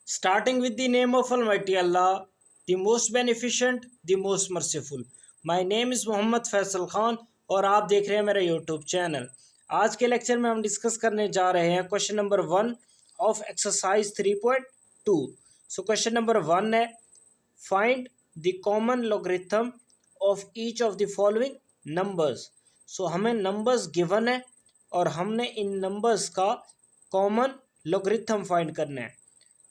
Starting with the name of Almighty Allah, the most beneficent, the most merciful. My name is Mohammad Faisal Khan और आप देख रहे हैं मेरा यूट्यूब चैनल। आज के लेक्चर में हम डिस्कस करने जा रहे हैं question number 1 of exercise 3.2। So question number 1 है find the common logarithm of each of the following numbers. So हमें नंबर्स गिवन है और हमने इन नंबर्स का कॉमन लॉगरिथम फाइंड करना है।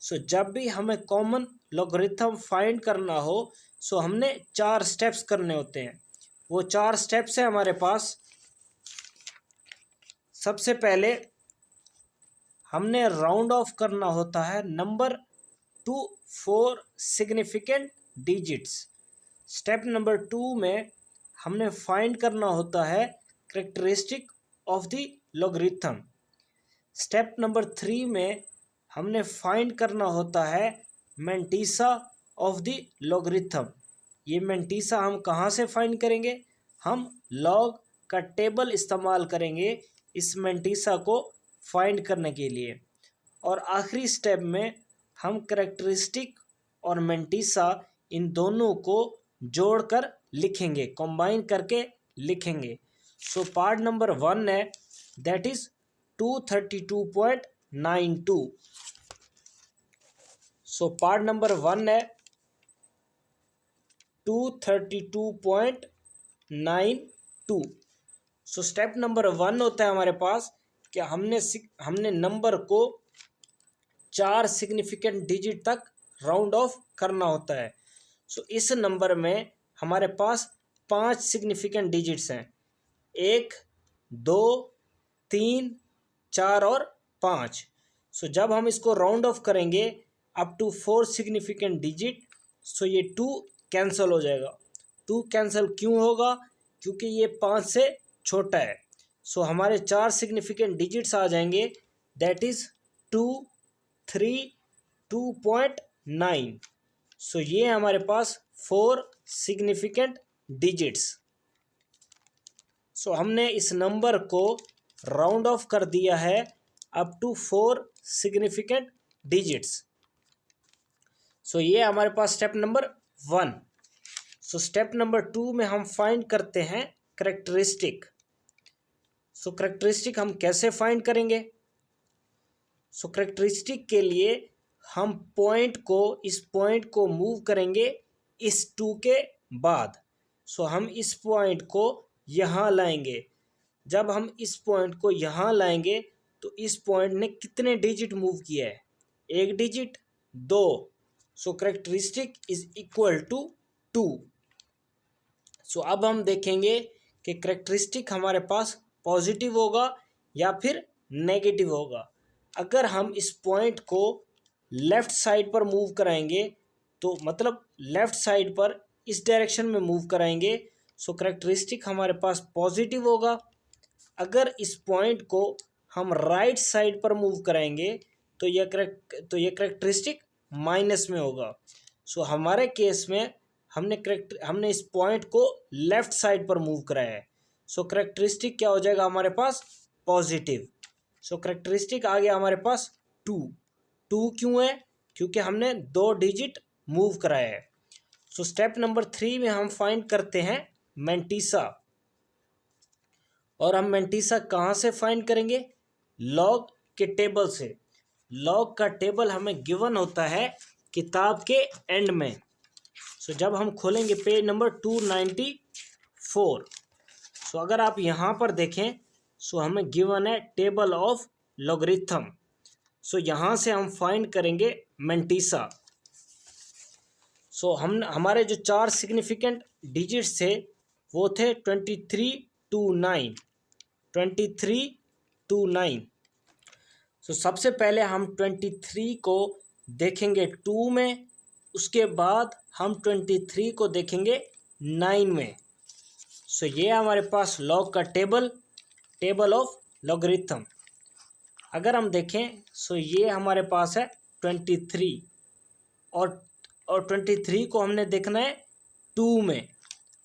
सो जब भी हमें कॉमन लॉगरिथम फाइंड करना हो सो हमने 4 स्टेप्स करने होते हैं। वो 4 स्टेप्स हैं हमारे पास। सबसे पहले हमने राउंड ऑफ करना होता है number two 4 significant digits. Step number 2 में हमने फाइंड करना होता है characteristic of the logarithm. Step number 3 में हमने फाइंड करना होता है मैंटीसा ऑफ द लॉगरिथम। ये मैंटीसा हम कहाँ से फाइंड करेंगे? हम लॉग का टेबल इस्तेमाल करेंगे इस मैंटीसा को फाइंड करने के लिए। और आखिरी स्टेप में हम कैरेक्टरिस्टिक और मैंटीसा इन दोनों को जोड़कर लिखेंगे, कंबाइन करके लिखेंगे। सो पार्ट नंबर 1 है that is 232.92। So part number 1 है 232.92। सो स्टेप नंबर 1 होता है हमारे पास कि हमने नंबर को 4 सिग्निफिकेंट डिजिट तक राउंड ऑफ करना होता है। सो इस नंबर में हमारे पास 5 सिग्निफिकेंट डिजिट्स हैं, 1, 2, 3, 4 और 5। सो जब हम इसको राउंड ऑफ करेंगे up to 4 significant digit so ये 2 कैंसिल हो जाएगा। 2 कैंसिल क्यों होगा? क्योंकि ये 5 से छोटा है। सो हमारे 4 सिग्निफिकेंट डिजिट्स आ जाएंगे दैट इज 2, 3, 2.9। सो ये है हमारे पास 4 सिग्निफिकेंट डिजिट्स। सो हमने इस नंबर को राउंड ऑफ कर दिया है up to 4 significant digits. So ये हमारे पास step number 1। So step number 2 में हम फाइंड करते हैं कैरेक्टरिस्टिक। सो कैरेक्टरिस्टिक हम कैसे फाइंड करेंगे? सो कैरेक्टरिस्टिक के लिए हम इस पॉइंट को मूव करेंगे इस 2 के बाद। सो हम इस पॉइंट को यहाँ लाएंगे। जब हम इस पॉइंट को यहाँ लाएंगे तो इस पॉइंट ने कितने डिजिट मूव किया है? 1 digit, 2। So characteristic is equal to 2। So अब हम देखेंगे कि कैरेक्टरिस्टिक हमारे पास पॉजिटिव होगा या फिर नेगेटिव होगा। अगर हम इस पॉइंट को लेफ़्ट साइड पर मूव कराएंगे तो मतलब लेफ़्ट साइड पर इस डायरेक्शन में मूव कराएंगे सो कैरेक्टरिस्टिक हमारे पास पॉजिटिव होगा। अगर इस पॉइंट को हम राइट साइड पर मूव कराएंगे तो यह कैरेक्टरिस्टिक माइनस में होगा। सो हमारे केस में हमने इस पॉइंट को लेफ़्ट साइड पर मूव कराया है। सो कैरेक्टरिस्टिक क्या हो जाएगा हमारे पास? पॉजिटिव। सो कैरेक्टरिस्टिक आ गया हमारे पास 2। 2 क्यों है? क्योंकि हमने 2 डिजिट मूव कराया है। सो स्टेप नंबर 3 में हम फाइंड करते हैं मैंटीसा। और हम मैंटीसा कहाँ से फाइंड करेंगे? लॉग के टेबल से। लॉग का टेबल हमें गिवन होता है किताब के एंड में। सो जब हम खोलेंगे पेज नंबर 294 सो अगर आप यहाँ पर देखें सो हमें गिवन है टेबल ऑफ लॉगरिथम। सो यहाँ से हम फाइंड करेंगे मैंटीसा। सो हमारे जो 4 सिग्निफिकेंट डिजिट्स थे वो थे 23 to 9। सो सबसे पहले हम 23 को देखेंगे 2 में, उसके बाद हम 23 को देखेंगे 9 में। सो ये हमारे पास लॉग का टेबल ऑफ लॉगरिथम। अगर हम देखें सो ये हमारे पास है 23 और 23 को हमने देखना है 2 में।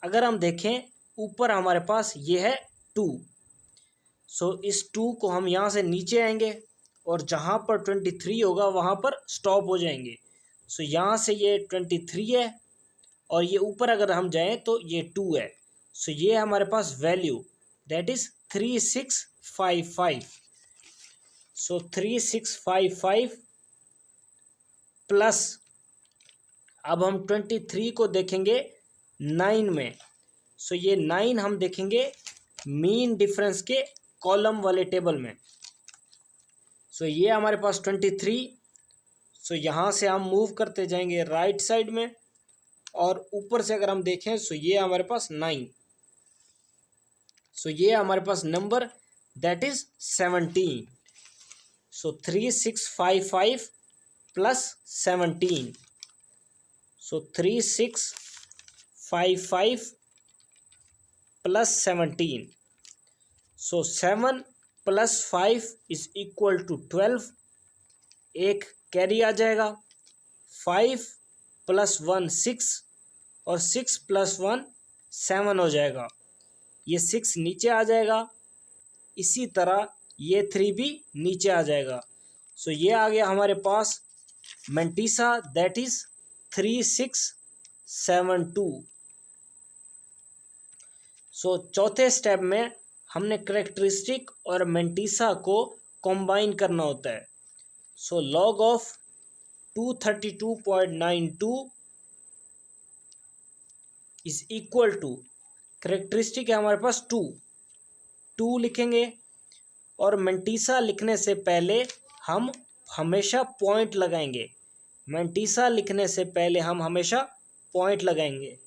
अगर हम देखें ऊपर हमारे पास ये है 2। सो इस 2 को हम यहाँ से नीचे आएंगे और जहाँ पर 23 होगा वहाँ पर स्टॉप हो जाएंगे। सो यहाँ से ये 23 है और ये ऊपर अगर हम जाएं तो ये 2 है। सो ये हमारे पास value that is 3655। So 3655 plus अब हम 23 को देखेंगे 9 में। सो ये 9 हम देखेंगे मीन डिफरेंस के कॉलम वाले टेबल में। सो ये हमारे पास 23। सो यहाँ से हम मूव करते जाएंगे राइट साइड में और ऊपर से अगर हम देखें सो ये हमारे पास 9। सो ये हमारे पास number that is 17। So 3655 plus 17। So 3655 plus 17। So 7 plus 5 is equal to 12। एक कैरी आ जाएगा। 5 प्लस 1 6 और 6 प्लस 1 7 हो जाएगा। ये 6 नीचे आ जाएगा। इसी तरह ये 3 भी नीचे आ जाएगा। सो ये आ गया हमारे पास मेंटिसा दैट इज 3672। सो चौथे स्टेप में हमने करेक्टरिस्टिक और मेंटिसा को कंबाइन करना होता है। So log of 232.92 is equal to characteristic है हमारे पास 2 लिखेंगे और मेंटिसा लिखने से पहले हम हमेशा पॉइंट लगाएंगे। मेंटिसा लिखने से पहले हम हमेशा पॉइंट लगाएंगे।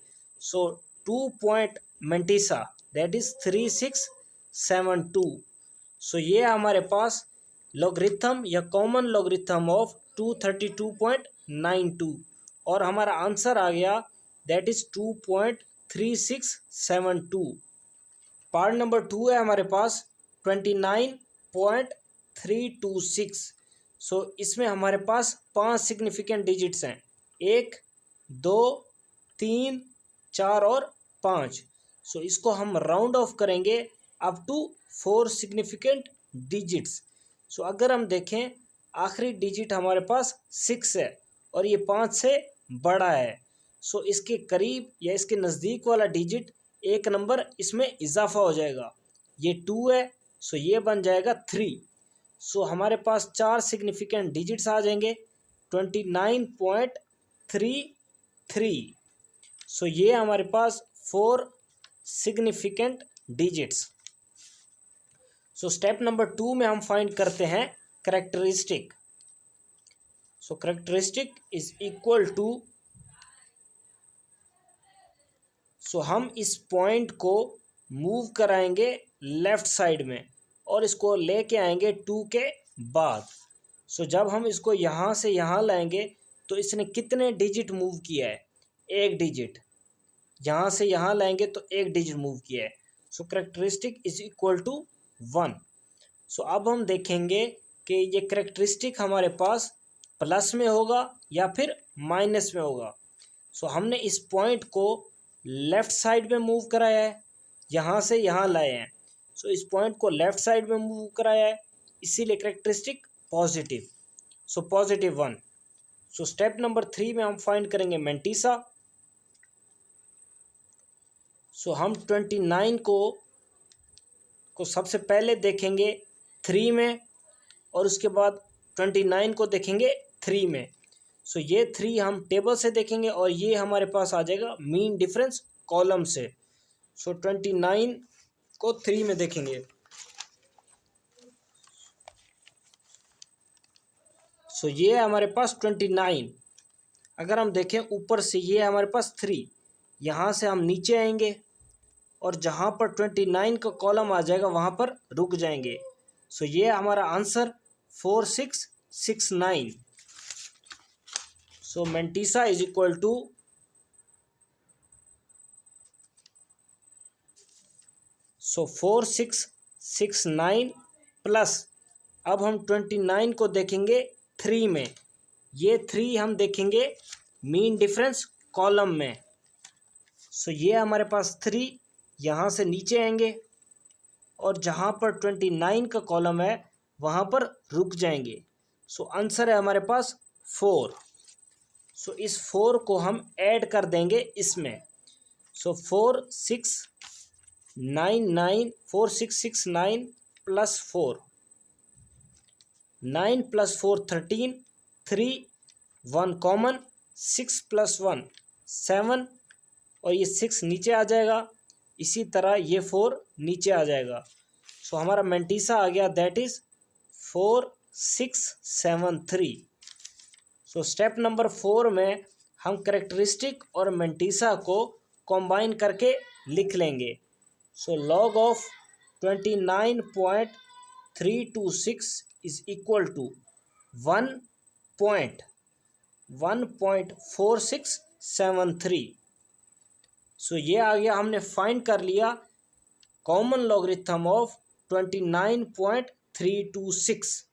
सो 2 पॉइंट मेंटिसा दैट इज 3672। सो ये हमारे पास लॉगरिथम या कॉमन लॉगरिथम ऑफ 232.92 और हमारा आंसर आ गया दैट इज 2.3672। पार्ट नंबर 2 है हमारे पास 29.326। सो इसमें हमारे पास 5 सिग्निफिकेंट डिजिट्स हैं, 1 2 3 4 और 5। सो इसको हम राउंड ऑफ करेंगे अप टू 4 सिग्निफिकेंट डिजिट्स। सो अगर हम देखें आखिरी डिजिट हमारे पास 6 है और ये 5 से बड़ा है। सो इसके करीब या इसके नज़दीक वाला डिजिट एक नंबर इसमें इजाफा हो जाएगा। ये 2 है सो ये बन जाएगा 3। सो हमारे पास 4 सिग्निफिकेंट डिजिट्स आ जाएंगे 29.33। सो ये हमारे पास 4 significant digits. So step number 2 में हम फाइंड करते हैं characteristic. So characteristic is equal to, so हम इस पॉइंट को मूव कराएंगे लेफ्ट साइड में और इसको लेके आएंगे 2 के बाद। सो जब हम इसको यहाँ से यहाँ लाएंगे तो इसने कितने डिजिट मूव किया है? 1 डिजिट। यहाँ से यहाँ लाएंगे तो 1 डिजिट मूव किया है। सो करेक्टरिस्टिक इज इक्वल टू 1। सो अब हम देखेंगे कि ये करेक्टरिस्टिक हमारे पास प्लस में होगा या फिर माइनस में होगा। सो हमने इस पॉइंट को लेफ़्ट साइड में मूव कराया है, यहाँ से यहाँ लाए हैं। सो इस पॉइंट को लेफ़्ट साइड में मूव कराया है, इसीलिए करेक्टरिस्टिक पॉजिटिव। सो +1। सो स्टेप नंबर 3 में हम फाइंड करेंगे मेंटिसा। सो हम 29 को सबसे पहले देखेंगे 3 में और उसके बाद 29 को देखेंगे 3 में। सो ये 3 हम टेबल से देखेंगे और ये हमारे पास आ जाएगा मीन डिफरेंस कॉलम से। सो 29 को 3 में देखेंगे। सो ये हमारे पास 29। अगर हम देखें ऊपर से ये हमारे पास 3, यहाँ से हम नीचे आएंगे और जहाँ पर 29 का कॉलम आ जाएगा वहाँ पर रुक जाएंगे। सो ये हमारा answer 4669। So mantissa is equal to, so 4669 plus अब हम 29 को देखेंगे 3 में। ये 3 हम देखेंगे मीन डिफरेंस कॉलम में। सो ये हमारे पास 3, यहाँ से नीचे आएंगे और जहाँ पर 29 का कॉलम है वहाँ पर रुक जाएंगे। सो आंसर है हमारे पास 4। सो इस 4 को हम ऐड कर देंगे इसमें। सो 4669 प्लस 4, 9 प्लस 4 13, 3 1 कॉमन, 6 प्लस 1 7 और ये 6 नीचे आ जाएगा, इसी तरह ये 4 नीचे आ जाएगा। सो हमारा मेंटिसा आ गया, that is 4673। So step number 4 में हम करेक्टरिस्टिक और मेंटिसा को कंबाइन करके लिख लेंगे। So log of 29.326 is equal to 1.4673। So ये आ गया, हमने फाइंड कर लिया कॉमन लॉगरिथम ऑफ 29.326।